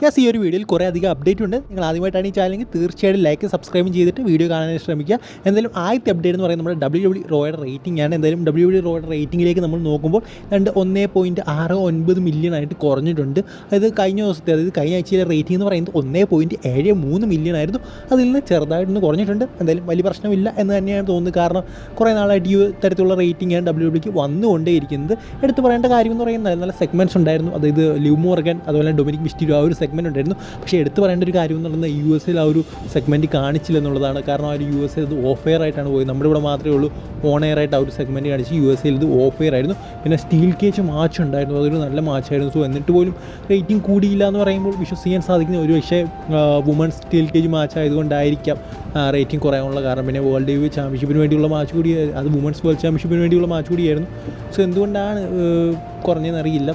Yes, ഈ ഒരു വീഡിയോയിൽ കുറേ അധികം അപ്ഡേറ്റ് ഉണ്ട്. നിങ്ങൾ ആദ്യമായിട്ടാണ് ഈ ചാനലെങ്കിൽ തീർച്ചയായിട്ടും ലൈക്ക് സബ്സ്ക്രൈബ് ചെയ്തിട്ട് വീഡിയോ കാണാനായി ശ്രമിക്കുക. എന്തായാലും ആദ്യത്തെ അപ്ഡേറ്റ് എന്ന് പറയുന്നത് നമ്മുടെ WWE റോയുടെ റേറ്റിംഗ് ആണ്. എന്തായാലും WWE റോയുടെ റേറ്റിംഗിലേക്ക് നമ്മൾ നോക്കുമ്പോൾ 1.69 മില്യൺ ആയിട്ട് കുറഞ്ഞിട്ടുണ്ട്. അതായത് കഴിഞ്ഞ ദിവസത്തെ, അതായത് കഴിഞ്ഞ ആഴ്ചയിലെ റേറ്റിംഗ് എന്ന് പറയുന്നത് 1.73 മില്യൺ ആയിരുന്നു. അതിൽ നിന്ന് ചെറുതായിട്ടൊന്ന് കുറഞ്ഞിട്ടുണ്ട്. എന്തായാലും വലിയ പ്രശ്നമില്ല എന്ന് തന്നെയാണ് തോന്നുന്നത്. കാരണം കുറേ നാളായിട്ട് ഈ തരത്തിലുള്ള റേറ്റിംഗ് ആണ് WWEക്ക് വന്നുകൊണ്ടേയിരിക്കുന്നത്. എടുത്ത് പറയേണ്ട കാര്യം എന്ന് പറയുന്നത് നല്ല നല്ല സെഗ്മെൻറ്റ്സ് ഉണ്ടായിരുന്നു. അതായത് ലിവ് മോർഗൻ, അതുപോലെ ഡൊമിനിക് മിസ്റ്റീരിയോ, ആ ഒരു സെഗ്മെൻറ്റ് ഉണ്ടായിരുന്നു. പക്ഷേ എടുത്ത് പറയേണ്ട ഒരു കാര്യം എന്ന് പറയുന്നത് US ആ ഒരു സെഗ്മെൻറ്റ് കാണിച്ചില്ല എന്നുള്ളതാണ്. കാരണം ആ ഒരു US ഇത് ഓഫ് എയർ ആയിട്ടാണ് പോയത്. നമ്മുടെ ഇവിടെ മാത്രമേ ഉള്ളൂ ഓൺ എയർ ആയിട്ട് ആ ഒരു സെഗ്മെൻറ്റ് കാണിച്ച്. US ഇത് ഓഫ് എയർ ആയിരുന്നു. പിന്നെ സ്റ്റീൽ കേജ് മാച്ച് ഉണ്ടായിരുന്നു, അതൊരു നല്ല മാച്ചായിരുന്നു. സോ എന്നിട്ട് പോലും റേറ്റിംഗ് കൂടിയില്ല എന്ന് പറയുമ്പോൾ വിശ്വസിക്കാൻ സാധിക്കുന്ന ഒരു പക്ഷേ വുമൺസ് സ്റ്റീൽ കേജ് മാച്ച് ആയതുകൊണ്ടായിരിക്കാം റേറ്റിംഗ് കുറയാനുള്ള കാരണം. പിന്നെ വേൾഡ് ഹെവി ചാമ്പ്യൻഷിപ്പിന് വേണ്ടിയുള്ള മാച്ച് കൂടി, അത് വുമൺസ് വേൾഡ് ചാമ്പ്യൻഷിപ്പിന് വേണ്ടിയുള്ള മാച്ച് കൂടിയായിരുന്നു. സോ എന്തുകൊണ്ടാണ് കുറഞ്ഞതെന്ന് അറിയില്ല.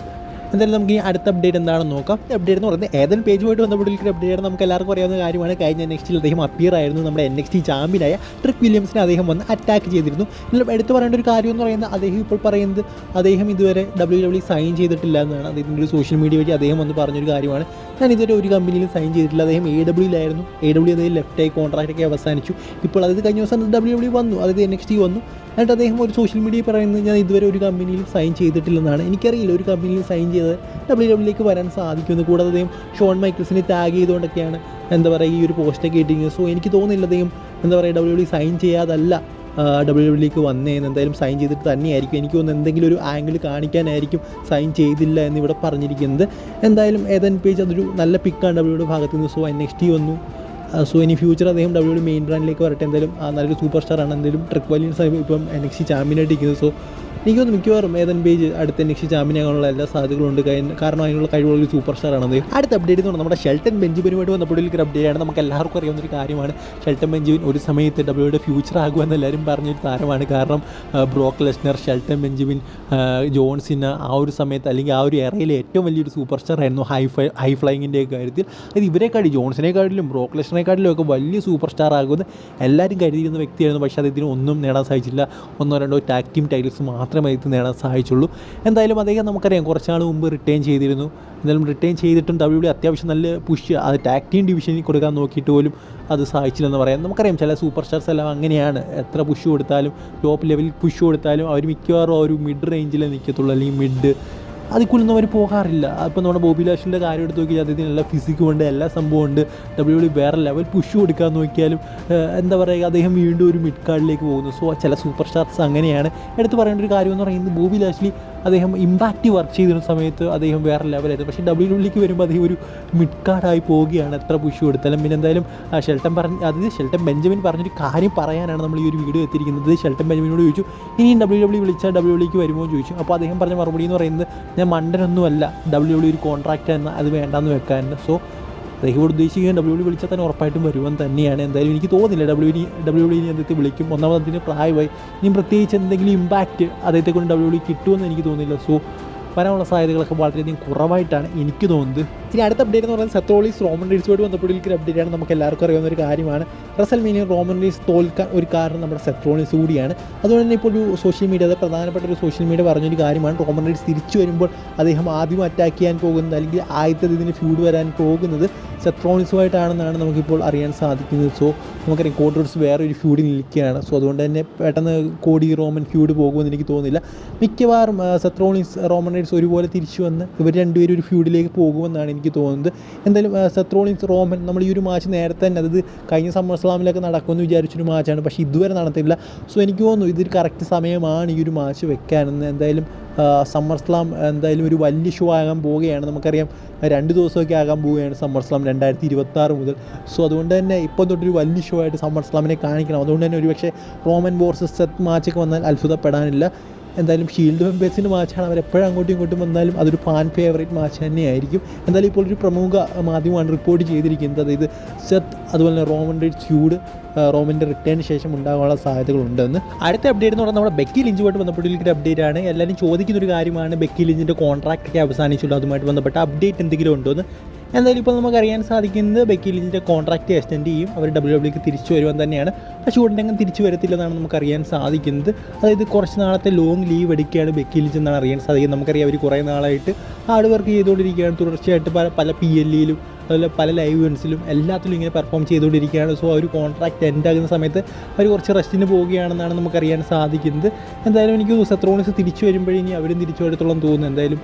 എന്തായാലും നമുക്ക് ഈ അടുത്ത അപ്ഡേറ്റ് എന്താണെന്ന് നോക്കാം. അപ്ഡേറ്റ് എന്ന് പറയുന്നത് ഏതെങ്കിലും പേജുമായിട്ട് ബന്ധപ്പെട്ടിരിക്കുന്ന അപ്ഡേറ്റ് നമുക്ക് എല്ലാവർക്കും അറിയാവുന്ന കാര്യമാണ്. കഴിഞ്ഞ NXTയിൽ അദ്ദേഹം അപ്പിയർ ആയിരുന്നു. നമ്മുടെ NXT ചാമ്പ്യനായ ട്രിക് വില്യംസിനെ അദ്ദേഹം വന്ന് അറ്റാക്ക് ചെയ്തിരുന്നു. എന്നാലും എടുത്തു പറയേണ്ട ഒരു കാര്യം എന്ന് പറയുന്നത് അദ്ദേഹം ഇപ്പോൾ പറയുന്നത് അദ്ദേഹം ഇതുവരെ WWE സൈൻ ചെയ്തിട്ടില്ല എന്നാണ്. അദ്ദേഹത്തിൻ്റെ ഒരു സോഷ്യൽ മീഡിയ വഴി അദ്ദേഹം വന്ന് പറഞ്ഞൊരു കാര്യമാണ്, ഞാൻ ഇതുവരെ ഒരു കമ്പനിയിലും സൈൻ ചെയ്തിട്ടില്ല. അദ്ദേഹം AEWയിലായിരുന്നു. AEW അദ്ദേഹം ലെഫ്റ്റ് ആയി കോൺട്രാക്റ്റൊക്കെ അവസാനിച്ചു. ഇപ്പോൾ അത് കഴിഞ്ഞ ദിവസം WWE വന്നു, അതായത് NXT വന്നു. എന്നിട്ട് അദ്ദേഹം ഒരു സോഷ്യൽ മീഡിയ പറയുന്നത് ഞാൻ ഇതുവരെ ഒരു കമ്പനിയിലും സൈൻ ചെയ്തിട്ടില്ലെന്നാണ്. എനിക്കറിയില്ല ഒരു കമ്പനിയിൽ സൈൻ ചെയ്ത് WWE വരാൻ സാധിക്കുമെന്ന്. കൂടാതെ അദ്ദേഹം ഷോൺ മൈക്കിൾസിനെ ടാഗ് ചെയ്തുകൊണ്ടൊക്കെയാണ് എന്താ പറയുക ഈ ഒരു പോസ്റ്റൊക്കെ ഇട്ടിരിക്കുന്നത്. സോ എനിക്ക് തോന്നുന്നില്ല അദ്ദേഹം എന്താ പറയുക WWE സൈൻ ചെയ്യാതല്ല WWE വന്നേന്ന്. എന്തായാലും സൈൻ ചെയ്തിട്ട് തന്നെയായിരിക്കും. എനിക്ക് തോന്നുന്നു എന്തെങ്കിലും ഒരു ആംഗിൾ കാണിക്കാനായിരിക്കും സൈൻ ചെയ്തില്ല എന്നിവിടെ പറഞ്ഞിരിക്കുന്നത്. എന്തായാലും ഏതൻ പേജ് അതൊരു നല്ല പിക്കാണ് WWE ഭാഗത്തു നിന്ന്. സോ NXT വന്നു. സോ ഇനി ഫ്യൂച്ചർ അദ്ദേഹം WWE മെയിൻ ബ്രാൻഡിലേക്ക് വരട്ടെ. എന്തായാലും നല്ലൊരു സൂപ്പർ സ്റ്റാറാണ്. എന്തായാലും ട്രിക് വില്യംസ് ഇപ്പം NXT ചാമ്പ്യനായിട്ട് ഇരിക്കുന്നത്. സോ എനിക്കൊന്ന് മിക്കവാറും ഏതൻ പേജ് അടുത്ത NXT ചാമ്പ്യനാകാനുള്ള എല്ലാ സാധ്യതകളുണ്ട്. കാരണം അതിനുള്ള കഴിവുള്ള ഒരു സൂപ്പർ സ്റ്റാറാണ് അത്. അടുത്ത അപ്ഡേറ്റ് എന്ന് പറഞ്ഞാൽ നമ്മുടെ ഷെൽട്ടൺ ബെഞ്ചമിനുമായിട്ട് ബന്ധപ്പെട്ടൊരു അപ്ഡേറ്റാണ്. നമുക്ക് എല്ലാവർക്കും അറിയാവുന്ന ഒരു കാര്യമാണ്. ഷെൽട്ടൺ ബെഞ്ചമിൻ ഒരു സമയത്ത് WWEയുടെ ഫ്യൂച്ചർ ആകുമെന്ന് എല്ലാവരും പറഞ്ഞൊരു താരമാണ്. കാരണം Brock Lesnar, Shelton Benjamin, John Cena ആ ഒരു സമയത്ത് അല്ലെങ്കിൽ ആ ഒരു എറയിലെ ഏറ്റവും വലിയൊരു സൂപ്പർ സ്റ്റാർ ആയിരുന്നു ഹൈ ഫ്ലൈങ്ങിൻ്റെ കാര്യത്തിൽ. അത് ഇവരെക്കാളും ജോൺസിനെക്കാട്ടിലും ബ്രോക്ക് ലെസ്നറെക്കാട്ടിലും ഒക്കെ വലിയ സൂപ്പർ സ്റ്റാർ ആകുമെന്ന് എല്ലാവരും കരുതിയിരുന്ന വ്യക്തിയായിരുന്നു. പക്ഷേ അദ്ദേഹത്തിന് ഒന്നും നേടാൻ സാധിച്ചില്ല. 1-2 ടാഗ് ടീം ടൈറ്റിൽസ് മാത്രമേ ഇത് നേടാൻ സാധിച്ചുള്ളൂ. എന്തായാലും അദ്ദേഹം നമുക്കറിയാം കുറച്ചാൾ മുമ്പ് റിട്ടേൺ ചെയ്തിരുന്നു. എന്തായാലും റിട്ടേൺ ചെയ്തിട്ടും WWE അത്യാവശ്യം നല്ല പുഷ് അത് ടാഗ് ടീം ഡിവിഷനിൽ കൊടുക്കാൻ നോക്കിയിട്ട് പോലും അത് സാധിച്ചില്ലെന്ന് പറയാം. നമുക്കറിയാം ചില സൂപ്പർ സ്റ്റാർസ് എല്ലാം അങ്ങനെയാണ്. എത്ര പുഷ് കൊടുത്താലും ടോപ്പ് ലെവലിൽ പുഷ് കൊടുത്താലും അവർ മിക്കവാറും ഒരു മിഡ് റേഞ്ചിലേ നിൽക്കത്തുള്ളൂ, അല്ലെങ്കിൽ മിഡ് അതിക്കുള്ളൊന്നും അവർ പോകാറില്ല. അപ്പോൾ നമ്മുടെ ബോബി ലാഷ്ലിൻ്റെ കാര്യം എടുത്ത് നോക്കിയാൽ അദ്ദേഹത്തിന് എല്ലാ ഫിസിക്കും ഉണ്ട്, എല്ലാ സംഭവം ഉണ്ട്. WWE വേറെ ലെവൽ പുഷ് കൊടുക്കാൻ നോക്കിയാലും എന്താ പറയുക അദ്ദേഹം വീണ്ടും ഒരു മിഡ് കാർഡിലേക്ക് പോകുന്നു. സോ ചില സൂപ്പർ സ്റ്റാർസ് അങ്ങനെയാണ്. എടുത്ത് പറയേണ്ട ഒരു കാര്യം എന്ന് പറയുന്നത് ബോബി ലാഷ്ലി അദ്ദേഹം ഇമ്പാക്റ്റ് വർക്ക് ചെയ്തിരുന്ന സമയത്ത് അദ്ദേഹം വേറെ ലെവലായിരുന്നു. പക്ഷേ WWEക്ക് വരുമ്പോൾ അദ്ദേഹം ഒരു മിഡ് കാർഡായി പോവുകയാണ് എത്ര പുഷ് കൊടുത്താലും. പിന്നെ എന്തായാലും ഷെൽട്ടൺ ബെഞ്ചമിൻ പറഞ്ഞൊരു കാര്യം പറയാനാണ് നമ്മൾ ഈ ഒരു വീഡിയോ എത്തിയിരിക്കുന്നത്. ഷെൽട്ടൺ ബെഞ്ചമിനോട് ചോദിച്ചു ഇനിയും WWE വിളിച്ചാൽ WWEക്ക് വരുമോ എന്ന് ചോദിച്ചു. അപ്പോൾ അദ്ദേഹം പറഞ്ഞ മറുപടി എന്ന് പറയുന്നത് ഞാൻ മണ്ടനൊന്നുമല്ല, WWE ഒരു കോൺട്രാക്റ്റ് എന്നാൽ അത് വേണ്ടാന്ന് വെക്കാനുണ്ട്. സോ അദ്ദേഹം ഇവിടെ ഉദ്ദേശിക്കുന്നത് WWE വിളിച്ചാൽ തന്നെ ഉറപ്പായിട്ടും വരുമെന്ന് തന്നെയാണ്. എന്തായാലും എനിക്ക് തോന്നുന്നില്ല WWE അദ്ദേഹത്തെ വിളിക്കും. ഒന്നാമത് അതിന് പ്രായമായി, ഇനി പ്രത്യേകിച്ച് എന്തെങ്കിലും ഇമ്പാക്റ്റ് അദ്ദേഹത്തെ കൊണ്ട് WWE കിട്ടുമെന്ന് എനിക്ക് തോന്നുന്നില്ല. സോ വരാനുള്ള സാധ്യതകളൊക്കെ വളരെയധികം കുറവായിട്ടാണ് എനിക്ക് തോന്നുന്നത്. ഇനി അടുത്ത അപ്ഡേറ്റ് എന്ന് പറയുന്നത് സെത്ത് റോളിൻസ് റോമൻ റീൻസുമായിട്ട് ബന്ധപ്പെട്ടിരിക്കുന്ന അപ്ഡേറ്റാണ്. നമുക്ക് എല്ലാവർക്കും അറിയാവുന്ന ഒരു കാര്യമാണ്. റസൽമേനിയ റോമൻ റീൻസ് തോൽക്കാൻ ഒരു കാരണം നമ്മുടെ സെത്ത് റോളിൻസ് കൂടിയാണ്. അതുകൊണ്ട് തന്നെ ഇപ്പോൾ ഒരു സോഷ്യൽ മീഡിയ, അത് പ്രധാനപ്പെട്ട ഒരു സോഷ്യൽ മീഡിയ പറഞ്ഞൊരു കാര്യമാണ്. റോമൻ റീൻസ് തിരിച്ചു വരുമ്പോൾ അദ്ദേഹം ആദ്യം അറ്റാക്ക് ചെയ്യാൻ പോകുന്നത് അല്ലെങ്കിൽ ആദ്യത്തെ ഇതിന് ഫ്യൂഡ് വരാൻ പോകുന്നത് സെത്ത് റോളിൻസുമായിട്ടാണെന്നാണ് നമുക്കിപ്പോൾ അറിയാൻ സാധിക്കുന്നത്. സോ നമുക്കറിയാം കോഡി റോഡ്സ് വേറെ ഒരു ഫ്യൂഡിൽ നിൽക്കുകയാണ്. സോ അതുകൊണ്ട് തന്നെ പെട്ടെന്ന് കോഡി റോമൻ ഫ്യൂഡ് പോകുമെന്ന് എനിക്ക് തോന്നുന്നില്ല. മിക്കവാറും സെത്ത് റോളിൻസ് റോമൻ റീൻസ് ഒരുപോലെ തിരിച്ചു വന്ന് ഇവർ രണ്ടുപേരും ഒരു ഫ്യൂഡിലേക്ക് പോകുമെന്നാണ് എനിക്ക് തോന്നുന്നത്. എന്തായാലും സെത്ത് റോളിൻസ് റോമൻ നമ്മൾ ഈ ഒരു മാച്ച് നേരത്തെ തന്നെ, അതായത് കഴിഞ്ഞ സമ്മർ സ്ലാമിലൊക്കെ നടക്കുമെന്ന് വിചാരിച്ചൊരു മാച്ചാണ്. പക്ഷേ ഇതുവരെ നടത്തില്ല. സോ എനിക്ക് തോന്നുന്നു ഇതൊരു കറക്റ്റ് സമയമാണ് ഈ ഒരു മാച്ച് വെക്കാനെന്ന്. എന്തായാലും സമ്മർ സ്ലാം എന്തായാലും ഒരു വലിയ ഷോ ആകാൻ പോവുകയാണ്. നമുക്കറിയാം 2 ദിവസമൊക്കെ ആകാൻ പോവുകയാണ് സമ്മർ സ്ലാം 2026 മുതൽ. സോ അതുകൊണ്ട് തന്നെ ഇപ്പം തൊട്ടൊരു വലിയ ഷോ ആയിട്ട് സമ്മർ സ്ലാമിനെ കാണിക്കണം. അതുകൊണ്ട് തന്നെ ഒരു പക്ഷേ റോമൻ വേഴ്സസ് സെത്ത് മാച്ചൊക്കെ വന്നാൽ അത്ഭുതപ്പെടാനില്ല. എന്തായാലും ഷീൽഡ് മെമ്പേഴ്സിൻ്റെ മാച്ചാണ്, അവരെപ്പോഴും അങ്ങോട്ടും ഇങ്ങോട്ടും വന്നാലും അതൊരു ഫാൻ ഫേവറേറ്റ് മാച്ച് തന്നെയായിരിക്കും. എന്തായാലും ഇപ്പോൾ ഒരു പ്രമുഖ മാധ്യമമാണ് റിപ്പോർട്ട് ചെയ്തിരിക്കുന്നത്. അതായത് സെത്ത് അതുപോലെ തന്നെ റോമൻ റീൻസ് ഫ്യൂഡ് റോമൻ്റെ റിട്ടേണിന് ശേഷം ഉണ്ടാകാനുള്ള സാധ്യതകളുണ്ടെന്ന്. അടുത്ത അപ്ഡേറ്റ് എന്ന് പറഞ്ഞാൽ നമ്മുടെ ബെക്കി ലിഞ്ചുമായിട്ട് ബന്ധപ്പെട്ടിരിക്കുന്ന അപ്ഡേറ്റ് ആണ്. എല്ലാവരും ചോദിക്കുന്നൊരു കാര്യമാണ്, ബെക്കി ലിഞ്ചിൻ്റെ കോൺട്രാക്റ്റൊക്കെ അവസാനിച്ചുള്ളൂ, അതുമായിട്ട് ബന്ധപ്പെട്ട അപ്ഡേറ്റ് എന്തെങ്കിലും ഉണ്ടോ എന്ന്. എന്തായാലും ഇപ്പോൾ നമുക്കറിയാൻ സാധിക്കുന്നത് ബെക്കി ലിഞ്ചിൻ്റെ കോൺട്രാക്റ്റ് എക്സ്റ്റെൻഡ് ചെയ്യും, അവർ WWEക്ക് തിരിച്ചു വരുവാൻ തന്നെയാണ്. പക്ഷേ ഉടനെങ്കിലും തിരിച്ചു വരത്തില്ലെന്നാണ് നമുക്കറിയാൻ സാധിക്കുന്നത്. അതായത് കുറച്ച് നാളത്തെ ലോങ് ലീവ് എടുക്കുകയാണ് ബെക്കി ലിഞ്ച് എന്നാണ് അറിയാൻ സാധിക്കുന്നത്. നമുക്കറിയാം അവർ കുറേ നാളായിട്ട് ഹാർഡ് വർക്ക് ചെയ്തുകൊണ്ടിരിക്കുകയാണ്. തുടർച്ചയായിട്ട് പല PLEയിലും അതുപോലെ പല ലൈവ് ഇവൻസിലും എല്ലാത്തിലും ഇങ്ങനെ പെർഫോം ചെയ്തുകൊണ്ടിരിക്കുകയാണ്. സോ ഒരു കോൺട്രാക്റ്റ് എൻഡ് ആകുന്ന സമയത്ത് അവർ കുറച്ച് റെസ്റ്റിന് പോവുകയാണെന്നാണ് നമുക്കറിയാൻ സാധിക്കുന്നത്. എന്തായാലും എനിക്ക് സെത്രോണിസ് തിരിച്ചു വരുമ്പോഴേ ഇനി അവരും തിരിച്ചു വരത്തോളം തോന്നുന്നു. എന്തായാലും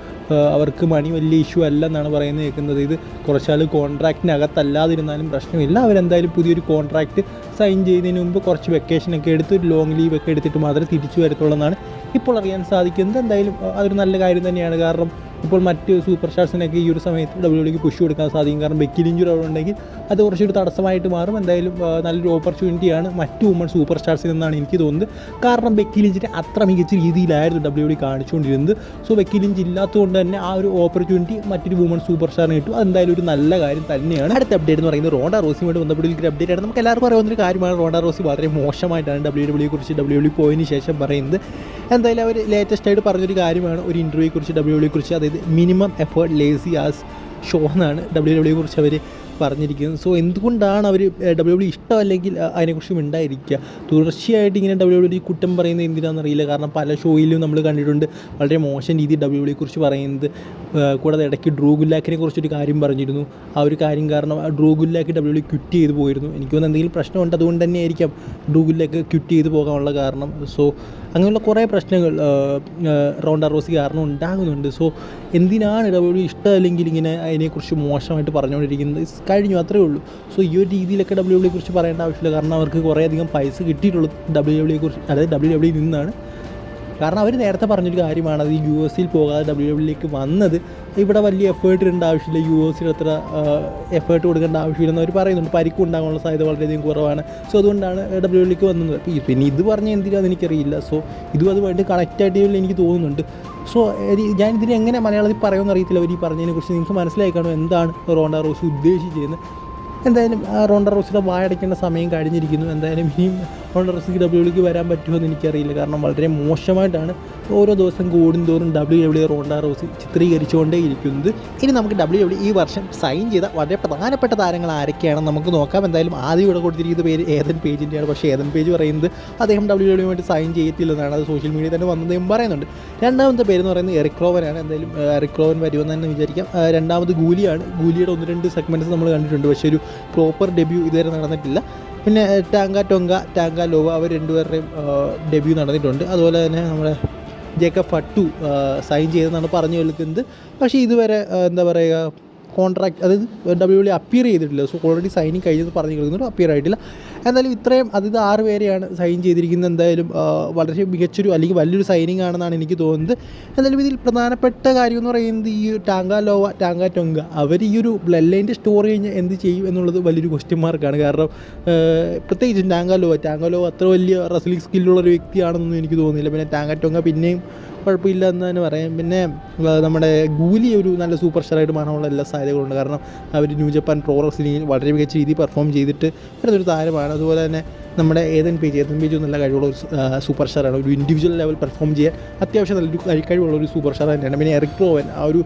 അവർക്ക് മണി വലിയ ഇഷ്യൂ അല്ലെന്നാണ് പറയുന്നത് കേൾക്കുന്നത്. ഇത് കുറച്ചാൾ കോൺട്രാക്റ്റിനകത്തല്ലാതിരുന്നാലും പ്രശ്നമില്ല, അവരെന്തായാലും പുതിയൊരു കോൺട്രാക്റ്റ് സൈൻ ചെയ്യുന്നതിന് മുമ്പ് കുറച്ച് വെക്കേഷനൊക്കെ എടുത്ത് ഒരു ലോങ് ലീവൊക്കെ എടുത്തിട്ട് മാത്രമേ തിരിച്ചു വരത്തുള്ളൂ എന്നാണ് ഇപ്പോൾ അറിയാൻ സാധിക്കുന്നത്. എന്തായാലും അതൊരു നല്ല കാര്യം തന്നെയാണ്. കാരണം ഇപ്പോൾ മറ്റ് സൂപ്പർ സ്റ്റാർസിനൊക്കെ ഈ ഒരു സമയത്ത് ഡബ്ല്യുഡബ്ല്യുഇക്ക് പുഷ് കൊടുക്കാൻ സാധിക്കും. കാരണം ബെക്കി ലിഞ്ച് അവിടെ ഉണ്ടെങ്കിൽ അത് കുറച്ചൊരു തടസ്സമായിട്ട് മാറും. എന്തായാലും നല്ലൊരു ഓപ്പർച്യൂണിറ്റിയാണ് മറ്റ് വുമൺ സൂപ്പർ സ്റ്റാർസിൽ നിന്നാണ് എനിക്ക് തോന്നുന്നത്. കാരണം ബെക്കി ലിഞ്ചിനെ അത്ര മികച്ച രീതിയിലായിരുന്നു ഡബ്ല്യുഡബ്ല്യുഇ കാണിച്ചുകൊണ്ടിരുന്നത്. സോ ബെക്കി ലിഞ്ച് ഇല്ലാത്തതുകൊണ്ട് തന്നെ ആ ഒരു ഓപ്പർച്യൂണിറ്റി മറ്റൊരു വുമൺ സൂപ്പർ സ്റ്റാറിന് കിട്ടും. അതെന്തായാലും ഒരു നല്ല കാര്യം തന്നെയാണ്. അടുത്ത അപ്ഡേറ്റ് എന്ന് പറയുന്നത് റോണ്ട റോസിയുമായിട്ട് ബന്ധപ്പെട്ടൊരു അപ്ഡേറ്റ് ആണ്. നമുക്ക് എല്ലാവർക്കും അറിയാവുന്നൊരു കാര്യമാണ്, റോണ്ട റോസി വളരെ മോശമായിട്ടാണ് ഡബ്ല്യുഡബ്ല്യുഇയെ കുറിച്ച് ഡബ്ല്യുഡബ്ല്യുഇ പോയതിന് ശേഷം പറയുന്നത്. എന്തായാലും അവർ ലേറ്റസ്റ്റ് ആയിട്ട് പറഞ്ഞൊരു കാര്യമാണ് ഒരു ഇൻ്റർവ്യൂയെ കുറിച്ച് ഡബ്ല്യുഡബ്ല്യുഇയെ കുറിച്ച്, അതായത് minimum effort lazy as show എന്നാണ് ഡബ്ല്യുഡബ്ല്യുഇയെ കുറിച്ച് അവർ പറഞ്ഞിരിക്കുന്നത്. സോ എന്തുകൊണ്ടാണ് അവർ ഡബ്ല്യുഡബ്ല്യുഇ ഇഷ്ടമല്ലെങ്കിൽ അതിനെക്കുറിച്ച് മിണ്ടായിരിക്കുക? തുടർച്ചയായിട്ട് ഇങ്ങനെ ഡബ്ല്യുഡബ്ല്യുഇ കുറ്റം പറയുന്നത് എന്തിനാണെന്നറിയില്ല. കാരണം പല ഷോയിലും നമ്മൾ കണ്ടിട്ടുണ്ട് വളരെ മോശം രീതിയിൽ ഡബ്ല്യുഡബ്ല്യുഇയെ കുറിച്ച് പറയുന്നത്. കൂടാതെ ഇടയ്ക്ക് ഡ്രൂ ഗുല്ലാക്കിനെ കുറിച്ചൊരു കാര്യം പറഞ്ഞിരുന്നു. ആ ഒരു കാര്യം കാരണം ഡ്രൂ ഗുല്ലാക്ക് ഡബ്ല്യുഡബ്ല്യുഇ ക്വിറ്റ് ചെയ്ത് പോയിരുന്നു. എനിക്ക് തോന്നുന്നു എന്തെങ്കിലും പ്രശ്നമുണ്ട്, അതുകൊണ്ട് തന്നെ ആയിരിക്കാം ഡ്രൂ ഗുല്ലാക്ക് ക്വിറ്റ് ചെയ്ത് പോകാനുള്ള കാരണം. സോ അങ്ങനെയുള്ള കുറേ പ്രശ്നങ്ങൾ റോണ്ട റോസി കാരണം ഉണ്ടാകുന്നുണ്ട്. സോ എന്തിനാണ് ഡബ്ല്യുഡബ്ല്യുഇ ഇഷ്ടമല്ലെങ്കിൽ ഇങ്ങനെ അതിനെക്കുറിച്ച് മോശമായിട്ട് പറഞ്ഞുകൊണ്ടിരിക്കുന്നത്? കഴിഞ്ഞു, അത്രേ ഉള്ളൂ. സോ ഈ ഒരു രീതിയിലൊക്കെ ഡബ്ല്യുഡബ്ല്യുഇയെ കുറിച്ച് പറയേണ്ട ആവശ്യമില്ല. കാരണം അവർക്ക് കുറേയധികം പൈസ കിട്ടിയിട്ടുള്ളത് ഡബ്ല്യുഡബ്ല്യുഇയെ കുറിച്ച്, അതായത് ഡബ്ല്യുഡബ്ല്യുഇയിൽ നിന്നാണ്. കാരണം അവർ നേരത്തെ പറഞ്ഞൊരു കാര്യമാണ്, അത് യു എസിൽ പോകാതെ ഡബ്ല്യുഡബ്ല്യുഇയിലേക്ക് വന്നത് ഇവിടെ വലിയ എഫേർട്ട് ഇടേണ്ട ആവശ്യമില്ല, യു എസിൽ അത്ര എഫേർട്ട് കൊടുക്കേണ്ട ആവശ്യമില്ലെന്ന് അവർ പറയുന്നുണ്ട്. പരിക്കും ഉണ്ടാകാനുള്ള സാധ്യത വളരെയധികം കുറവാണ്. സോ അതുകൊണ്ടാണ് ഡബ്ല്യുഡബ്ല്യുഇയിലേക്ക് വന്നത്. പിന്നെ ഇത് പറഞ്ഞാൽ എന്തിനാണെന്ന് എനിക്കറിയില്ല. സോ ഇതും അതുമായിട്ട് കണക്റ്റായിട്ട് എനിക്ക് തോന്നുന്നുണ്ട്. സോ ഞാൻ ഇതിനെ എങ്ങനെ മലയാളത്തിൽ പറയുമെന്ന് അറിയത്തില്ല. അവർ ഈ പറഞ്ഞതിനെക്കുറിച്ച് നിങ്ങൾക്ക് മനസ്സിലായി കാണും എന്താണ് റോണ്ട റോസി ഉദ്ദേശിച്ചതെന്ന്. എന്തായാലും റോണ്ട റോസിയുടെ വായടയ്ക്കേണ്ട സമയം കഴിഞ്ഞിരിക്കുന്നു. എന്തായാലും ഇനിയും റോണ്ട റോസിക്ക് ഡബ്ല്യുഡബ്ല്യുഇക്ക് വരാൻ പറ്റുമെന്ന് എനിക്കറിയില്ല. കാരണം വളരെ മോശമായിട്ടാണ് ഓരോ ദിവസം കൂടുന്തോറും ഡബ്ല്യുഡബ്ല്യുഇ റോണ്ട റോസി ചിത്രീകരിച്ചുകൊണ്ടേ ഇരിക്കുന്നത്. ഇനി നമുക്ക് ഡബ്ല്യുഡബ്ല്യുഇ ഈ വർഷം സൈൻ ചെയ്ത വളരെ പ്രധാനപ്പെട്ട താരങ്ങൾ ആരൊക്കെയാണെന്ന് നമുക്ക് നോക്കാം. എന്തായാലും ആദ്യം ഇവിടെ കൊടുത്തിരിക്കുന്ന പേര് ഏതൻ പേജിൻ്റെയാണ്. പക്ഷേ ഏതൻ പേജ് പറയുന്നത് അദ്ദേഹം ഡബ്ല്യുഡബ്ല്യുഇയുമായിട്ട് സൈൻ ചെയ്യത്തില്ലെന്നാണ്. അത് സോഷ്യൽ മീഡിയയിൽ തന്നെ വന്നതേയും പറയുന്നുണ്ട്. രണ്ടാമത്തെ പേരെന്ന് പറയുന്നത് എറിക് റോവനാണ്. എന്തായാലും എറിക് റോവൻ വരുമെന്ന് തന്നെ വിചാരിക്കാം. രണ്ടാമത് ഗൂലിയാണ്. ഗൂലിയുടെ 1-2 സെഗ്മെൻറ്റ്സ് നമ്മൾ കണ്ടിട്ടുണ്ട്, പക്ഷേ ഒരു പ്രോപ്പർ ഡെബ്യൂ ഇതുവരെ നടന്നിട്ടില്ല. പിന്നെ ടാങ്ക ടൊങ്ക, ടാങ്ക ലോവ, അവർ രണ്ടുപേരുടെയും ഡെബ്യൂ നടന്നിട്ടുണ്ട്. അതുപോലെ തന്നെ നമ്മുടെ ജേക്കബ് ഫട്ടു സൈൻ ചെയ്തെന്നാണ് പറഞ്ഞു കേൾക്കുന്നത്. പക്ഷേ ഇതുവരെ എന്താ പറയുക, കോൺട്രാക്ട് അതായത് ഡബ്ല്യുഡബ്ല്യുഇ അപ്പിയർ ചെയ്തിട്ടില്ല. സോ ഓൾറെഡി സൈനിങ് കഴിഞ്ഞത് പറഞ്ഞു കേൾക്കുന്നുണ്ട്, അപ്പിയർ ആയിട്ടില്ല. എന്തായാലും ഇത്രയും അതായത് 6 പേരെയാണ് സൈൻ ചെയ്തിരിക്കുന്നത്. എന്തായാലും വളരെ മികച്ചൊരു അല്ലെങ്കിൽ വലിയൊരു സൈനിങ് ആണെന്നാണ് എനിക്ക് തോന്നുന്നത്. എന്തായാലും ഇതിൽ പ്രധാനപ്പെട്ട കാര്യം എന്ന് പറയുന്നത് ഈ ടാങ്ക ലോവ, ടാങ്ക ടൊങ്ക അവർ ഈ ഒരു ബ്ലഡ് ലൈൻ്റെ സ്റ്റോറി കഴിഞ്ഞ് എന്ത് ചെയ്യും എന്നുള്ളത് വലിയൊരു ക്വസ്റ്റ്യൻ മാർക്കാണ്. കാരണം പ്രത്യേകിച്ചും ടാങ്ക ലോവ അത്ര വലിയ റെസ്ലിംഗ് സ്കില്ലുള്ളൊരു വ്യക്തിയാണെന്നൊന്നും എനിക്ക് തോന്നുന്നില്ല. പിന്നെ ടാങ്ക ടൊങ്ക പിന്നെയും കുഴപ്പമില്ല എന്ന് തന്നെ പറയാം. പിന്നെ നമ്മുടെ ഗൂലി ഒരു നല്ല സൂപ്പർ സ്റ്റാറായിട്ട് മാറാനുള്ള എല്ലാ സാധ്യതകളുണ്ട്. കാരണം അവർ ന്യൂ ജപ്പാൻ പ്രോ റെസ്ലിംഗിൽ വളരെ മികച്ച രീതിയിൽ പെർഫോം ചെയ്തിട്ട് വരുന്നൊരു താരമാണ്. അതുപോലെ തന്നെ നമ്മുടെ ഏതൻ പേജ് നല്ല കഴിവുള്ള ഒരു സൂപ്പർ സ്റ്റാറാണ്. ഒരു ഇൻഡിവിജ്വൽ ലെവൽ പെർഫോം ചെയ്യാൻ അത്യാവശ്യം നല്ലൊരു കഴിവുള്ള ഒരു സൂപ്പർ സ്റ്റാർ തന്നെയാണ്. പിന്നെ എറിക് റോവൻ ആ ഒരു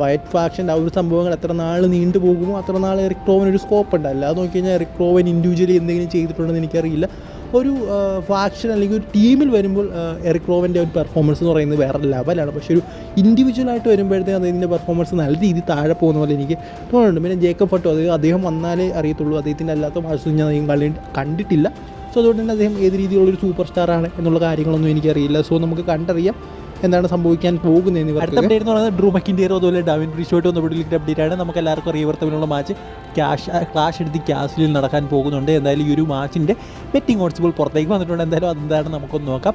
വൈറ്റ് ഫാക്ഷൻ്റെ ആ ഒരു സംഭവങ്ങൾ എത്ര നാൾ നീണ്ടു പോകുമോ അത്ര നാൾ എറിക് റോവൻ ഒരു സ്കോപ്പ് ഉണ്ട്. അല്ലാതെ നോക്കി കഴിഞ്ഞാൽ എറിക് റോവൻ ഇൻഡിവിജ്വലി എന്തെങ്കിലും ചെയ്തിട്ടുണ്ടെന്ന് എനിക്കറിയില്ല. ഒരു ഫാക്ഷൻ അല്ലെങ്കിൽ ഒരു ടീമിൽ വരുമ്പോൾ എറിക് റോവൻ്റെ ഒരു പെർഫോമൻസ് എന്ന് പറയുന്നത് വേറെ ലെവലാണ്. പക്ഷേ ഒരു ഇൻഡിവിജ്വലായിട്ട് വരുമ്പോഴത്തേക്കും അതിൻ്റെ പെർഫോമൻസ് നല്ല രീതിയിൽ താഴെ പോകുന്ന പോലെ എനിക്ക് തോന്നുന്നുണ്ട്. പിന്നെ ജേക്കബ് ഫട്ടു, അതായത് അദ്ദേഹം വന്നാലേ അറിയത്തുള്ളൂ, അദ്ദേഹത്തിൻ്റെ അല്ലാത്ത മാസം ഞാൻ അധികം കണ്ടിട്ടില്ല. സോ അതുകൊണ്ട് തന്നെ അദ്ദേഹം ഏത് രീതിയിലുള്ളൊരു സൂപ്പർ സ്റ്റാറാണ് എന്നുള്ള കാര്യങ്ങളൊന്നും എനിക്കറിയില്ല. സോ നമുക്ക് കണ്ടറിയാം എന്താണ് സംഭവിക്കാൻ പോകുന്നതെന്ന്. അടുത്ത അപ്ഡേറ്റ് എന്ന് പറയുന്നത് ഡ്രൂ മക്കിൻ്റെയോ അതുപോലെ ഡാവിൻ പ്രീസ്റ്റുമായിട്ട് ബന്ധപ്പെട്ടുള്ള അപ്ഡേറ്റ് ആണ്. നമുക്ക് എല്ലാവർക്കും അറിയാം ഇവർ തമ്മിലുള്ള മാച്ച് ക്ലാഷ് എടുത്ത് ക്യാസിലിൽ നടക്കാൻ പോകുന്നുണ്ട്. എന്തായാലും ഈ ഒരു മാച്ചിൻ്റെ ബെറ്റിംഗ് ഓഡ്സ് ഇപ്പോൾ പുറത്തേക്ക് വന്നിട്ടുണ്ട്. എന്തായാലും അതെന്താണ് നമുക്കൊന്ന് നോക്കാം.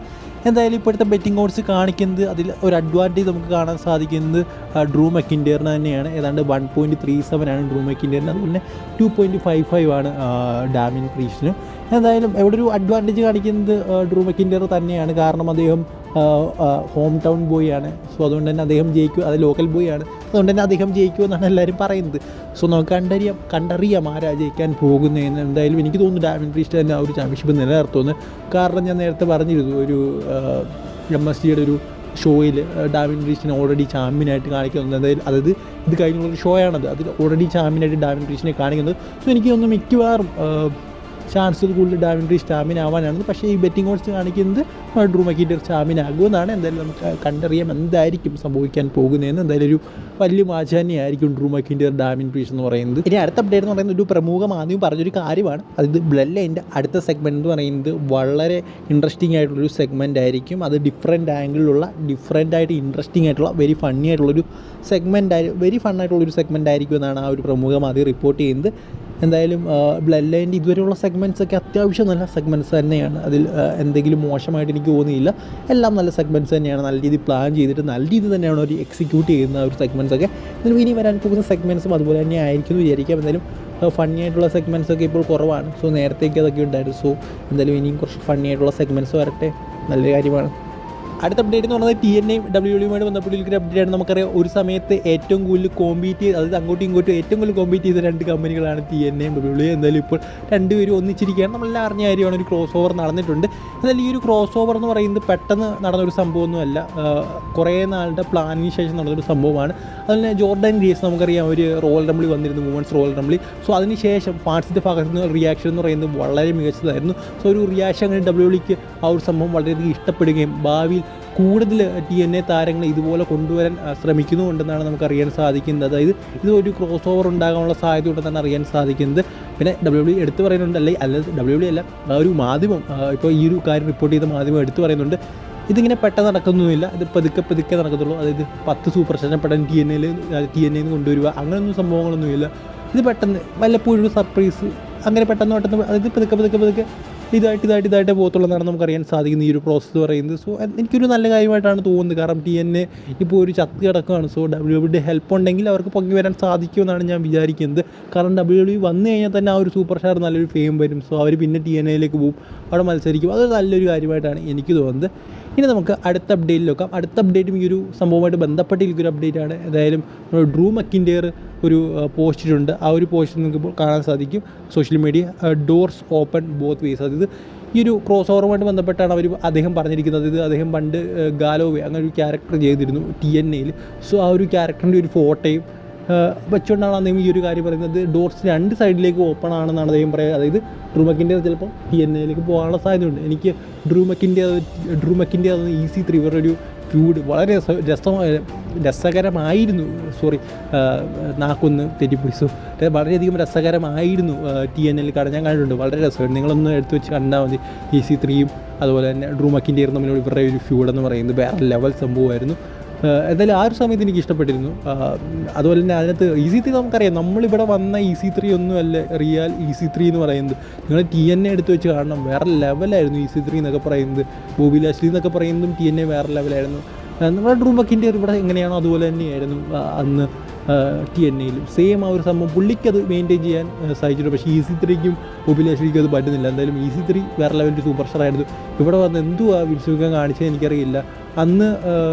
എന്തായാലും ഇപ്പോഴത്തെ ബെറ്റിംഗ് ഓഡ്സ് കാണിക്കുന്നത് അതിൽ ഒരു അഡ്വാൻറ്റേജ് നമുക്ക് കാണാൻ സാധിക്കുന്നത് ഡ്രൂ മക്കിൻ്റെയറിന് തന്നെയാണ്. ഏതാണ്ട് 1.37 ആണ് ഡ്രൂ മക്കിൻ്റെയറിന്, അതുപോലെ 2.55 ആണ് ഡാവിൻ പ്രീസ്റ്റിന്. എന്തായാലും ഇവിടെ ഒരു അഡ്വാൻറ്റേജ് കാണിക്കുന്നത് ഡ്രൂ മക്കിൻ്റെയർ തന്നെയാണ്. കാരണം അദ്ദേഹം ഹോം ടൗൺ ബോയ് ആണ്. സോ അതുകൊണ്ട് തന്നെ അദ്ദേഹം ജയിക്കും, അത് ലോക്കൽ ബോയ് ആണ്. അതുകൊണ്ട് തന്നെ അദ്ദേഹം ജയിക്കുമെന്നാണ് എല്ലാവരും പറയുന്നത്. സോ നമുക്ക് കണ്ടറിയാം ആരാ ജയിക്കാൻ പോകുന്നതെന്ന്. എന്തായാലും എനിക്ക് തോന്നുന്നു ഡാവിൻ പ്രീസ്റ്റ് തന്നെ ആ ഒരു ചാമ്പ്യൻഷിപ്പ് നിലനിർത്തുമെന്ന്. കാരണം ഞാൻ നേരത്തെ പറഞ്ഞിരുന്നു ഒരു MSGയുടെ ഒരു ഷോയിൽ ഡാവിൻ പ്രീസ്റ്റിനെ ഓൾറെഡി ചാമ്പ്യനായിട്ട് കാണിക്കുന്നത്. അതായത് ഇത് കഴിഞ്ഞുള്ളൊരു ഷോയാണത്, അതിൽ ഓൾറെഡി ചാമ്പ്യനായിട്ട് ഡാവിൻ പ്രീസ്റ്റിനെ കാണിക്കുന്നത്. സോ എനിക്ക് തോന്നുന്നു മിക്കവാറും ചാൻസ് കൂടുതൽ ഡാമിൻ പ്രീസ്റ്റ് ചാമ്പ്യൻ ആവാനാണ്. പക്ഷേ ഈ ബെറ്റിംഗ് ഓഡ്സ് കാണിക്കുന്നത് ഡ്രൂ മക്കിൻറ്റയർ ചാമ്പ്യൻ ആകുമെന്നാണ്. എന്തായാലും നമുക്ക് കണ്ടറിയാം എന്തായിരിക്കും സംഭവിക്കാൻ പോകുന്നതെന്ന്. എന്തായാലും ഒരു വലിയ മാച്ച് തന്നെയായിരിക്കും ഡ്രൂ മക്കിൻറ്റയർ ഡാമിൻ പ്രീസ്റ്റ് എന്ന് പറയുന്നത്. ഇനി അടുത്ത അപ്ഡേറ്റ് എന്ന് പറയുന്നത് ഒരു പ്രമുഖ മാധ്യമം പറഞ്ഞൊരു കാര്യമാണ്. അതായത് ബ്ലഡ് ലൈൻ്റെ അടുത്ത സെഗ്മെൻറ്റ് എന്ന് പറയുന്നത് വളരെ ഇൻട്രസ്റ്റിംഗ് ആയിട്ടുള്ളൊരു സെഗ്മെൻ്റ് ആയിരിക്കും. അത് ഡിഫറെൻറ്റ് ആംഗിളിലുള്ള ഡിഫറെൻ്റ് ഇൻട്രസ്റ്റിംഗ് ആയിട്ടുള്ള വെരി ഫണ്ണി ആയിട്ടുള്ളൊരു വെരി ഫണ്ണായിട്ടുള്ളൊരു സെഗ്മെൻ്റ് ആയിരിക്കും എന്നാണ് ആ ഒരു പ്രമുഖ മാധ്യമം റിപ്പോർട്ട് ചെയ്യുന്നത്. എന്തായാലും ബ്ലഡ് ലൈൻ്റെ ഇതുവരെയുള്ള സെഗ്മെൻറ്റ്സൊക്കെ അത്യാവശ്യം നല്ല സെഗ്മെൻറ്റ്സ് തന്നെയാണ്. അതിൽ എന്തെങ്കിലും മോശമായിട്ട് എനിക്ക് തോന്നിയില്ല. എല്ലാം നല്ല സെഗ്മെൻറ്റ്സ് തന്നെയാണ്. നല്ല രീതിയിൽ പ്ലാൻ ചെയ്തിട്ട് നല്ല രീതിയിൽ തന്നെയാണ് അവർ എക്സിക്യൂട്ട് ചെയ്യുന്ന ഒരു സെഗ്മെൻറ്റ്സൊക്കെ. എന്നാലും ഇനി വരാൻ പോകുന്ന സെഗ്മെൻറ്റ്സും അതുപോലെ തന്നെ ആയിരിക്കും എന്ന് വിചാരിക്കാം. എന്തായാലും ഫണ്ണി ആയിട്ടുള്ള സെഗ്മെൻറ്റ്സൊക്കെ ഇപ്പോൾ കുറവാണ്. സോ നേരത്തേക്ക് അതൊക്കെ ഉണ്ടായിരുന്നു. സോ എന്തായാലും ഇനിയും കുറച്ച് ഫണ്ണി ആയിട്ടുള്ള സെഗ്മെൻറ്റ്സ് വരട്ടെ, നല്ല കാര്യമാണ്. അടുത്ത അപ്ഡേറ്റ് എന്ന് പറയുന്നത് TNA WWE ബന്ധപ്പെട്ടുള്ള അപ്ഡേറ്റാണ്. നമുക്കറിയാം ഒരു സമയത്ത് ഏറ്റവും കൂടുതൽ കോമ്പീറ്റ് ചെയ്ത്, അതായത് അങ്ങോട്ടും ഇങ്ങോട്ടും ഏറ്റവും കൂടുതൽ കോമ്പീറ്റ് ചെയ്ത രണ്ട് കമ്പനികളാണ് TNA WWE. എന്തായാലും ഇപ്പോൾ രണ്ടുപേരും ഒന്നിച്ചിരിക്കുകയാണ്. നമ്മളെല്ലാം അറിഞ്ഞ കാര്യമാണ്. ഒരു ക്രോസ് ഓവർ നടന്നിട്ടുണ്ട്. എന്നാലും ഈ ഒരു ക്രോസ് ഓവർ എന്ന് പറയുന്നത് പെട്ടെന്ന് നടന്നൊരു സംഭവമൊന്നുമല്ല. കുറേ നാളുടെ പ്ലാനിന് ശേഷം നടന്നൊരു സംഭവമാണ്. അതുപോലെ ജോർഡൻ ഗ്രീസ് നമുക്കറിയാം, ഒരു റോയൽ റംബിൾ വന്നിരുന്നു, വുമൻസ് റോയൽ റംബിൾ. സോ അതിനുശേഷം ഫാൻസിൻ്റെ ഭാഗത്ത് നിന്ന് റിയാക്ഷൻ എന്ന് പറയുന്നത് വളരെ മികച്ചതായിരുന്നു. സോ ഒരു റിയാക്ഷൻ അങ്ങനെ WWEക്ക് ആ ഒരു സംഭവം വളരെയധികം ഇഷ്ടപ്പെടുകയും ഭാവിയിൽ കൂടുതൽ TNA താരങ്ങളെ ഇതുപോലെ കൊണ്ടുവരാൻ ശ്രമിക്കുന്നുണ്ടെന്നാണ് നമുക്കറിയാൻ സാധിക്കുന്നത്. അതായത് ഇതൊരു ക്രോസ് ഓവർ ഉണ്ടാകാനുള്ള സാധ്യത ഉണ്ടെന്നാണ് അറിയാൻ സാധിക്കുന്നത്. പിന്നെ WWE എടുത്തു പറയുന്നുണ്ട്, അല്ലാതെ WWE അല്ല, ആ ഒരു മാധ്യമം ഇപ്പോൾ ഈ ഒരു കാര്യം റിപ്പോർട്ട് ചെയ്ത മാധ്യമം എടുത്തു പറയുന്നുണ്ട്, ഇതിങ്ങനെ പെട്ടെന്ന് നടക്കുന്നൊന്നുമില്ല, ഇത് പതുക്കെ നടക്കത്തുള്ളൂ. അതായത് 10 സൂപ്പർ സ്റ്റാറിനെ പെട്ടെന്ന് TNA കൊണ്ടുവരിക അങ്ങനെയൊന്നും സംഭവങ്ങളൊന്നുമില്ല. ഇത് പെട്ടെന്ന് വല്ലപ്പോഴും ഒരു സർപ്രൈസ് അങ്ങനെ പെട്ടെന്ന് അതായത് പതുക്കെ ഇതായിട്ട് പോകത്തുള്ളൂ എന്നാണ് നമുക്കറിയാൻ സാധിക്കുന്നത് ഈ ഒരു പ്രോസസ്സ് പറയുന്നത്. സോ എനിക്കൊരു നല്ല കാര്യമായിട്ടാണ് തോന്നുന്നത്. കാരണം TNA ഇപ്പോൾ ഒരു ചത്ത് കിടക്കുകയാണ്. സോ WWE ഹെൽപ്പ് ഉണ്ടെങ്കിൽ അവർക്ക് പൊങ്ങി വരാൻ സാധിക്കുമെന്നാണ് ഞാൻ വിചാരിക്കുന്നത്. കാരണം WWE വന്നു കഴിഞ്ഞാൽ തന്നെ ആ ഒരു സൂപ്പർ സ്റ്റാർ നല്ലൊരു ഫെയിം വരും. സോ അവർ പിന്നെ TNAയിലേക്ക് പോകും, അവിടെ മത്സരിക്കും. അതൊരു നല്ലൊരു കാര്യമായിട്ടാണ് എനിക്ക് തോന്നുന്നത്. ഇനി നമുക്ക് അടുത്ത അപ്ഡേറ്റിൽ നോക്കാം. അടുത്ത അപ്ഡേറ്റും ഈ ഒരു സംഭവമായിട്ട് ബന്ധപ്പെട്ടിരിക്കുന്നൊരു അപ്ഡേറ്റാണ്. ഏതായാലും ഡ്രൂ മക്കിൻറ്റയർ ഒരു പോസ്റ്റിട്ടുണ്ട്. ആ ഒരു പോസ്റ്റ് നിങ്ങൾക്ക് കാണാൻ സാധിക്കും social media, doors open both vase. അതായത് ഈ ഒരു ക്രോസ് ഓവറുമായിട്ട് ബന്ധപ്പെട്ടാണ് അദ്ദേഹം പറഞ്ഞിരിക്കുന്നത്. ഇത് അദ്ദേഹം പണ്ട് ഗാലോവേ അങ്ങനെ ഒരു ക്യാരക്ടർ ചെയ്തിരുന്നു TNAയിൽ. സോ ആ ഒരു ക്യാരക്ടറിൻ്റെ ഒരു ഫോട്ടോയും വെച്ചുകൊണ്ടാണ് അദ്ദേഹം ഈ ഒരു കാര്യം പറയുന്നത്. ഡോർസ് 2 സൈഡിലേക്ക് ഓപ്പൺ ആണെന്നാണ് അദ്ദേഹം പറയുന്നത്. അതായത് ഡ്രൂ മക്കിൻറ്റയർ ചിലപ്പോൾ TNAയിലേക്ക് പോകാനുള്ള സാധ്യതയുണ്ട്. എനിക്ക് ഡ്രൂ മക്കിൻറ്റയർ EC3 ഒരു ഫ്യൂഡ് വളരെ രസകരമായിരുന്നു. നാക്കൊന്ന് തെറ്റിപ്പോയി. സോ വളരെയധികം രസകരമായിരുന്നു TNAയിൽ കാണാൻ. ഞാൻ കണ്ടിട്ടുണ്ട്, വളരെ രസമായിരുന്നു. നിങ്ങളൊന്ന് എടുത്ത് വെച്ച് കണ്ടാൽ മതി. EC3യും അതുപോലെ തന്നെ ഡ്രൂ മക്കിൻറ്റയറും തമ്മിലുള്ള ഇവരുടെ ഒരു ഫ്യൂഡ് എന്ന് പറയുന്നത് വേറെ ലെവൽ സംഭവമായിരുന്നു. എന്തായാലും ആ ഒരു സമയത്ത് എനിക്ക് ഇഷ്ടപ്പെട്ടിരുന്നു. അതുപോലെ തന്നെ അതിനകത്ത് EC3 നമുക്കറിയാം, നമ്മളിവിടെ വന്ന EC3 ഒന്നുമല്ല റിയൽ EC3 എന്ന് പറയുന്നത്. നിങ്ങൾ TNA എടുത്ത് വെച്ച് കാണണം, വേറെ ലെവലായിരുന്നു EC3 എന്നൊക്കെ പറയുന്നത്. ബോബി ലാഷ്ലി എന്നൊക്കെ പറയുന്നതും TNA വേറെ ലെവലായിരുന്നു. നമ്മുടെ ഡ്രൂ മക്കിൻറ്റയർ ഇവിടെ എങ്ങനെയാണോ അതുപോലെ തന്നെയായിരുന്നു അന്ന് TNAയിലും. സെയിം ആ ഒരു സംഭവം പുള്ളിക്കത് മെയിൻറ്റെയിൻ ചെയ്യാൻ സാധിച്ചിട്ടുണ്ട്. പക്ഷേ EC3ക്കും ബോബി ലാഷ്ലിക്കും അത് പറ്റുന്നില്ല. എന്തായാലും EC3 വേറെ ലെവലിൽ സൂപ്പർ സ്റ്റാർ ആയിരുന്നു. ഇവിടെ വന്ന് എന്തുവാ വിൻസ് കാണിച്ചത് എനിക്കറിയില്ല. അന്ന്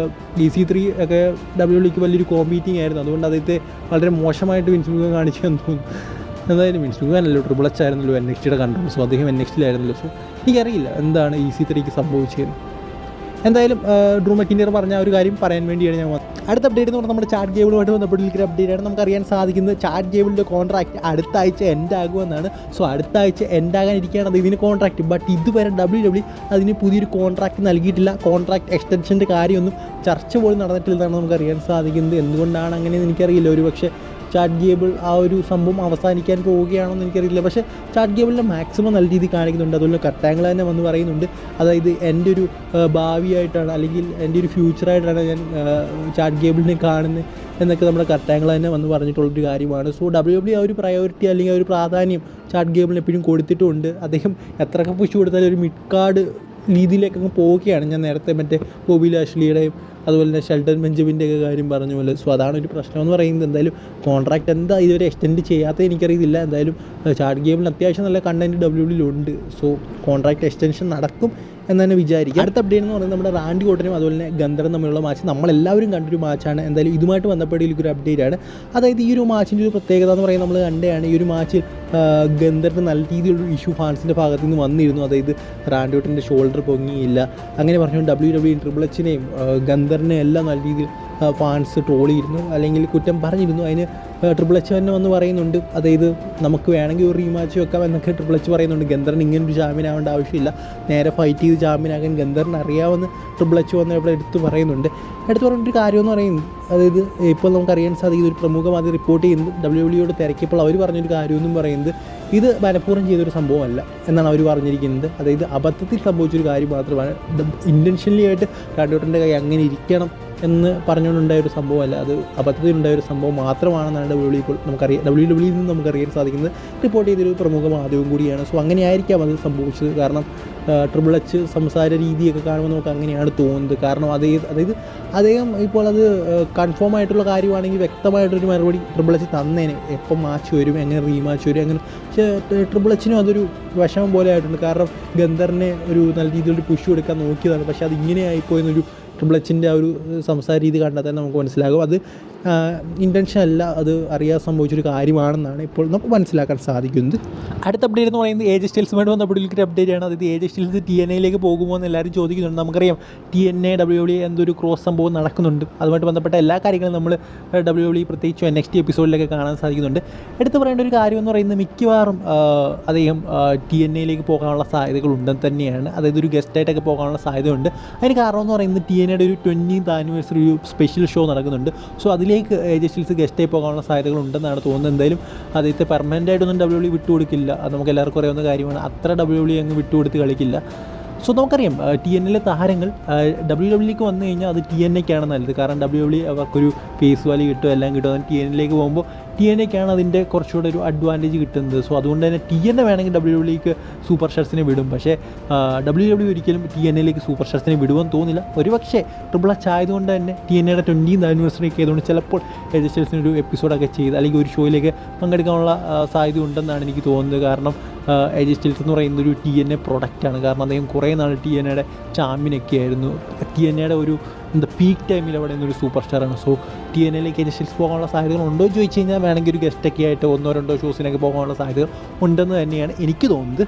EC3 ഒക്കെ WWEക്ക് വലിയൊരു കോമ്പീറ്റിംഗ് ആയിരുന്നു. അതുകൊണ്ട് അദ്ദേഹത്തെ വളരെ മോശമായിട്ട് വിൻസ് കാണിച്ചെന്ന് തോന്നുന്നു. എന്തായാലും വിൻസ് അല്ലല്ലോ, ട്രിപ്പിൾ എച്ച് ആയിരുന്നല്ലോ NXTയുടെ കൺട്രോൾ. സോ അദ്ദേഹം NXTയിലായിരുന്നല്ലോ. സോ എനിക്കറിയില്ല എന്താണ് EC3ക്ക് സംഭവിച്ചത്. എന്തായാലും ഡ്രൂ മക്കിൻറ്റയർ പറഞ്ഞ ഒരു കാര്യം പറയാൻ വേണ്ടിയാണ് ഞാൻ വന്നത്. അടുത്ത അപ്ഡേറ്റ് എന്ന് പറഞ്ഞാൽ നമ്മുടെ ചാറ്റ് ഗേബിളുമായിട്ട് ബന്ധപ്പെട്ടിരിക്കുന്ന അപ്ഡേറ്റാണ്. നമുക്കറിയാൻ സാധിക്കുന്നത് ചാറ്റ് ഗേബിളിൻ്റെ കോൺട്രാക്റ്റ് അടുത്ത ആഴ്ച എൻഡ് ആകുമെന്നാണ്. സോ അടുത്ത ആഴ്ച എൻഡ് ആകാനിരിക്കുകയാണ് അത് ഇതിന് കോൺട്രാക്റ്റ്. ബട്ട് ഇതുവരെ WWE അതിന് പുതിയൊരു കോൺട്രാക്റ്റ് നൽകിയിട്ടില്ല. കോൺട്രാക്റ്റ് എക്സ്റ്റൻഷൻ്റെ കാര്യമൊന്നും ചർച്ച പോലും നടന്നിട്ടില്ലെന്നാണ് നമുക്കറിയാൻ സാധിക്കുന്നത്. എന്തുകൊണ്ടാണ് അങ്ങനെയെന്ന് എനിക്കറിയില്ല. ഒരു പക്ഷേ ചാറ്റ് ഗേബിൾ ആ ഒരു സംഭവം അവസാനിക്കാൻ പോവുകയാണെന്ന് എനിക്കറിയില്ല. പക്ഷേ ചാറ്റ് ഗേബിളിൻ്റെ മാക്സിമം നല്ല രീതിയിൽ കാണിക്കുന്നുണ്ട്. അതുപോലെ കട്ടാങ്ങൾ തന്നെ വന്ന് പറയുന്നുണ്ട്, അതായത് എൻ്റെ ഒരു ഭാവിയായിട്ടാണ് അല്ലെങ്കിൽ എൻ്റെ ഒരു ഫ്യൂച്ചറായിട്ടാണ് ഞാൻ ചാറ്റ് ഗേബിളിനെ കാണുന്നത് എന്നൊക്കെ നമ്മുടെ കട്ടാങ്ങൾ തന്നെ വന്ന് പറഞ്ഞിട്ടുള്ളൊരു കാര്യമാണ്. സോ WWE ആ ഒരു പ്രയോറിറ്റി അല്ലെങ്കിൽ ആ ഒരു പ്രാധാന്യം ചാറ്റ് ഗേബിളിന് എപ്പോഴും കൊടുത്തിട്ടുണ്ട്. അദ്ദേഹം എത്രയൊക്കെ പുഷ് കൊടുത്താലും ഒരു മിഡ് കാർഡ് രീതിയിലേക്കങ്ങ് പോവുകയാണ്. ഞാൻ നേരത്തെ മറ്റേ ബോബി ലാഷ്ലിയുടെയും അതുപോലെ തന്നെ ഷെൽട്ടൺ ബെഞ്ചമിൻ്റെ ഒക്കെ കാര്യം പറഞ്ഞ പോലെ. സോ അതാണ് ഒരു പ്രശ്നം എന്ന് പറയുന്നത്. എന്തായാലും കോൺട്രാക്റ്റ് എന്താ ഇതുവരെ എക്സ്റ്റെൻഡ് ചെയ്യാത്തത് എനിക്കറിയില്ല. എന്തായാലും ചാറ്റ് ഗെയിമിൽ അത്യാവശ്യം നല്ല കണ്ടൻറ്റ് WWEയിലുണ്ട്. സോ കോൺട്രാക്റ്റ് എക്സ്റ്റൻഷൻ നടക്കും എന്ന് തന്നെ വിചാരിക്കും. അടുത്ത അപ്ഡേറ്റ് എന്ന് പറയുന്നത് നമ്മുടെ റാൻഡി ഓർട്ടനും അതുപോലെ തന്നെ ഗന്ധറും തമ്മിലുള്ള മാച്ച് നമ്മളെല്ലാവരും കണ്ടൊരു മാച്ചാണ്. എന്തായാലും ഇതുമായിട്ട് ബന്ധപ്പെട്ടിരിക്കുന്ന ഒരു അപ്ഡേറ്റ് ആണ്. അതായത് ഈ ഒരു മാച്ചിൻ്റെ ഒരു പ്രത്യേകത എന്ന് പറയുന്നത് നമ്മൾ കണ്ടതാണ്. ഈ ഒരു മാച്ചിൽ ഗന്ധറിന് നല്ല രീതിയിലൊരു ഇഷ്യൂ ഫാൻസിൻ്റെ ഭാഗത്ത് നിന്ന് വന്നിരുന്നു. അതായത് റാൻഡി ഓർട്ടൻ്റെ ഷോൾഡർ പൊങ്ങിയില്ല അങ്ങനെ പറഞ്ഞു WWE ട്രിപ്പിൾ എച്ചിനെയും ഗന്ധറിനെയും എല്ലാം നല്ല രീതിയിൽ ഫാൻസ് ട്രോൾ ചെയ്തിരുന്നു അല്ലെങ്കിൽ കുറ്റം പറഞ്ഞിരുന്നു. അതിന് ട്രിപ്പിൾ എച്ച് തന്നെ വന്ന് പറയുന്നുണ്ട്, അതായത് നമുക്ക് വേണമെങ്കിൽ ഒരു റീമാച്ച് വെക്കാം എന്നൊക്കെ ട്രിപ്പിൾ എച്ച് പറയുന്നുണ്ട്. ഗന്ധറിന് ഇങ്ങനൊരു ചാമ്പ്യൻ ആവേണ്ട ആവശ്യമില്ല, നേരെ ഫൈറ്റ് ചെയ്ത് ചാമ്പ്യനാകാൻ ഗന്ധറിന് അറിയാമെന്ന് ട്രിപ്പിൾ എച്ച് വന്ന് ഇവിടെ എടുത്ത് പറയുന്നുണ്ട്. എടുത്ത് പറഞ്ഞിട്ടൊരു കാര്യമെന്ന് പറയുന്നത്, അതായത് ഇപ്പോൾ നമുക്കറിയാൻ സാധിക്കും ഒരു പ്രമുഖ മാധ്യമം റിപ്പോർട്ട് ചെയ്യുന്നത് ഡബ്ല്യുഡബ്ല്യുഇയോട് തിരക്കിയപ്പോൾ അവർ പറഞ്ഞൊരു കാര്യമെന്നും പറയുന്നത് ഇത് മനഃപൂർവ്വം ചെയ്തൊരു സംഭവമല്ല എന്നാണ് അവർ പറഞ്ഞിരിക്കുന്നത്. അതായത് അബദ്ധത്തിൽ സംഭവിച്ചൊരു കാര്യം മാത്രമാണ്, ഇൻറ്റൻഷനലി ആയിട്ട് റാൻഡി ഓർട്ടൻ്റെ കൈ അങ്ങനെ ഇരിക്കണം എന്ന് പറഞ്ഞുകൊണ്ടുണ്ടായൊരു സംഭവമല്ല, അത് അബദ്ധത്തിലുണ്ടായൊരു സംഭവം മാത്രമാണെന്നാണ് ഡബ്ല്യുഡബ്ല്യുഇയിൽ നിന്ന് നമുക്കറിയാൻ സാധിക്കുന്നത്. റിപ്പോർട്ട് ചെയ്തൊരു പ്രമുഖ മാധ്യമം കൂടിയാണ്. സോ അങ്ങനെയായിരിക്കാം അത് സംഭവിച്ചത്. കാരണം ട്രിപ്പിൾ എച്ച് സംസാര രീതിയൊക്കെ കാണുമ്പോൾ നമുക്ക് അങ്ങനെയാണ് തോന്നുന്നത്. കാരണം അതായത് അദ്ദേഹം ഇപ്പോൾ അത് കൺഫേം ആയിട്ടുള്ള കാര്യമാണെങ്കിൽ വ്യക്തമായിട്ടൊരു മറുപടി ട്രിപ്പിൾ എച്ച് തന്നേനെ, എപ്പം മാച്ച് വരും, എങ്ങനെ റീമാച്ച് വരും, അങ്ങനെ. പക്ഷേ ട്രിപ്പിൾ എച്ചിനും അതൊരു വിഷമം പോലെ ആയിട്ടുണ്ട്. കാരണം ഗന്ധറിനെ ഒരു നല്ല രീതിയിലൊരു പുഷ് കൊടുക്കാൻ നോക്കിയതാണ്, പക്ഷേ അത് ഇങ്ങനെ ആയിപ്പോയെന്നൊരു ട്രിപ്പിൾ എച്ചിൻ്റെ ആ ഒരു സംസാര രീതി കണ്ടാൽ തന്നെ നമുക്ക് മനസ്സിലാകും അത് ഇൻറ്റൻഷൻ അല്ല, അത് അറിയാതെ സംഭവിച്ചൊരു കാര്യമാണെന്നാണ് ഇപ്പോൾ നമുക്ക് മനസ്സിലാക്കാൻ സാധിക്കുന്നത്. അടുത്ത അപ്ഡേറ്റ് എന്ന് പറയുന്നത് AJ സ്റ്റൈൽസുമായിട്ട് ബന്ധപ്പെട്ടൊരു അപ്ഡേറ്റ് ആണ്. അതായത് AJ സ്റ്റൈൽസ് TNAയിലേക്ക് പോകുമോ എന്ന് എല്ലാവരും ചോദിക്കുന്നുണ്ട്. നമുക്കറിയാം TNA WWE എന്തൊരു ക്രോസ് സംഭവം നടക്കുന്നുണ്ട്. അതുമായിട്ട് ബന്ധപ്പെട്ട എല്ലാ കാര്യങ്ങളും നമ്മൾ WWE പ്രത്യേകിച്ച് NXT എപ്പിസോഡിലൊക്കെ കാണാൻ സാധിക്കുന്നുണ്ട്. എടുത്ത് പറയേണ്ട ഒരു കാര്യം എന്ന് പറയുന്നത് മിക്കവാറും അദ്ദേഹം TNAയിലേക്ക് പോകാനുള്ള സാധ്യതകളുണ്ടെന്ന് തന്നെയാണ്. അതായത് ഒരു ഗസ്റ്റായിട്ടൊക്കെ പോകാനുള്ള സാധ്യതയുണ്ട്. അതിന് കാരണം എന്ന് പറയുന്നത് TNAയുടെ ഒരു 20th ആനിവേഴ്സറി ഒരു സ്പെഷ്യൽ ഷോ നടക്കുന്നുണ്ട്. സോ അതിലേക്ക് AJ സ്റ്റൈൽസ് ഗസ്റ്റായി പോകാനുള്ള സാധ്യതകളുണ്ടെന്നാണ് തോന്നുന്നത്. എന്തായാലും അദ്ദേഹത്തെ പെർമനൻ്റ് ആയിട്ടൊന്നും WWE വിട്ടുകൊടുക്കില്ല, അത് നമുക്ക് എല്ലാവർക്കും അറിയാവുന്ന കാര്യമാണ്. അത്ര WWE അങ്ങ് വിട്ടുകൊടുത്ത് കളിക്കില്ല. സോ നമുക്കറിയാം TNAയിലെ താരങ്ങൾ WWE വന്നു കഴിഞ്ഞാൽ അത് TNAയ്ക്കാണ് നല്ലത്. കാരണം WWE അവർക്കൊരു ഫേസ് വാല്യൂ കിട്ടും, എല്ലാം കിട്ടും. അതിന് TNAയിലേക്ക് പോകുമ്പോൾ TNAയ്ക്കാണ് അതിൻ്റെ കുറച്ചുകൂടെ ഒരു അഡ്വാൻറ്റേജ് കിട്ടുന്നത്. സോ അതുകൊണ്ട് തന്നെ TNA വേണമെങ്കിൽ WWEക്ക് സൂപ്പർ സ്റ്റാർസിനെ വിടും, പക്ഷേ WWE ഒരിക്കലും TNAയിലേക്ക് സൂപ്പർ സ്റ്റാർസിനെ വിടുമെന്ന് തോന്നില്ല. ഒരു പക്ഷേ ട്രിപ്പിൾ എച്ച് ആയതുകൊണ്ട് തന്നെ TNAയുടെ 20th ആനിവേഴ്സറി ഒക്കെ ആയതുകൊണ്ട് ചിലപ്പോൾ AJ സ്റ്റൈൽസിന് ഒരു എപ്പിസോഡൊക്കെ ചെയ്ത് അല്ലെങ്കിൽ ഒരു ഷോയിലേക്ക് പങ്കെടുക്കാനുള്ള സാധ്യത ഉണ്ടെന്നാണ് എനിക്ക് തോന്നുന്നത്. കാരണം AJ സ്റ്റൈൽസ് എന്ന് പറയുന്നത് ഒരു TNA പ്രൊഡക്റ്റാണ്. കാരണം അദ്ദേഹം കുറേ നാൾ TNAയുടെ ചാമ്പ്യനൊക്കെ ആയിരുന്നു. TNAയുടെ ഒരു പീക്ക് ടൈമിൽ അവിടെ നിന്നൊരു സൂപ്പർ സ്റ്റാറാണ്. സോ TNAയിലേക്ക് AJ സ്റ്റൈൽസ് പോകാനുള്ള സാധ്യതകൾ ഉണ്ടോ എന്ന് ചോദിച്ചു കഴിഞ്ഞാൽ വേണമെങ്കിൽ ഒരു ഗസ്റ്റൊക്കെ ആയിട്ട് 1-2 ഷോസിനൊക്കെ പോകാനുള്ള സാധ്യതകൾ ഉണ്ടെന്ന് തന്നെയാണ് എനിക്ക് തോന്നുന്നത്.